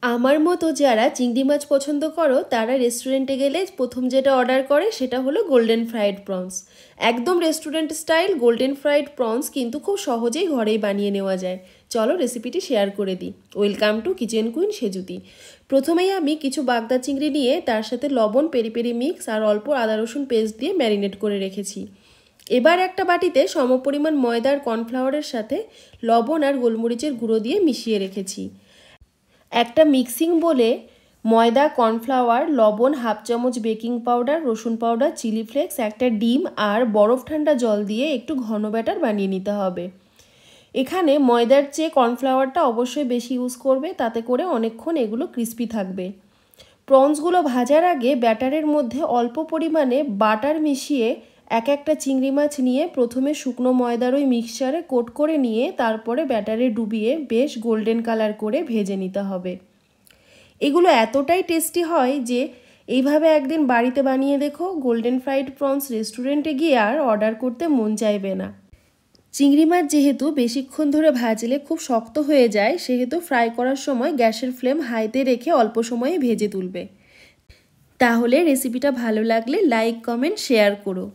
আমার মতো যারা চিংড়ি মাছ পছন্দ করো তারা রেস্টুরেন্টে গেলে প্রথম যেটা অর্ডার করে সেটা হলো গোল্ডেন ফ্রাইড প্রনস। একদম restaurant style golden fried prawns কিন্তু খুব সহজেই ঘরেই বানিয়ে নেওয়া যায়। চলো রেসিপিটি শেয়ার করে দিই। Welcome to kitchen queen Sejuti. প্রথমেই আমি কিছু বাগদা চিংড়ি নিয়ে তার সাথে লবণ, পেরি পেরি মিক্স আর অল্প আদা রসুন পেস্ট দিয়ে ম্যারিনেট করে রেখেছি। এবার একটা বাটিতে সমপরিমাণ ময়দার কর্নফ্লাওয়ারের সাথে লবণ আর গোলমরিচের গুঁড়ো দিয়ে মিশিয়ে রেখেছি। একটা মিক্সিং বলে ময়দা, কর্নফ্লাওয়ার, লবণ, হাফ চামচ বেকিং পাউডার, রসুন পাউডার, চিলি ফ্লেক্স, একটা ডিম আর বরফ ঠান্ডা জল দিয়ে একটু ঘন ব্যাটার বানিয়ে নিতে হবে। এখানে ময়দার চেয়ে কর্নফ্লাওয়ারটা অবশ্যই বেশি ইউজ করবে, তাতে করে অনেকক্ষণ এগুলো ক্রিস্পি থাকবে। প্রনসগুলো ভাজার আগে ব্যাটারের মধ্যে অল্প পরিমাণে বাটার মিশিয়ে একটা চিংড়ি মাছ নিয়ে প্রথমে শুকনো ময়দার ওই মিক্সচারে কোট করে নিয়ে তারপরে ব্যাটারে ডুবিয়ে বেশ গোল্ডেন কালার করে ভেজে নিতে হবে। এগুলো এতটাই টেস্টি হয় যে এইভাবে একদিন বাড়িতে বানিয়ে দেখো। গোল্ডেন ফ্রাইড প্রনস রেস্টুরেন্টে গিয়ে আর অর্ডার করতে মন চাইবে না। চিংড়ি মাছ যেহেতু বেশিক্ষণ ধরে ভাজলে খুব শক্ত হয়ে যায়, সেহেতু ফ্রাই করার সময় গ্যাসের ফ্লেম হাইতে রেখে অল্প সময়ে ভেজে তুলবে। তাহলে রেসিপিটা ভালো লাগলে লাইক, কমেন্ট, শেয়ার করো।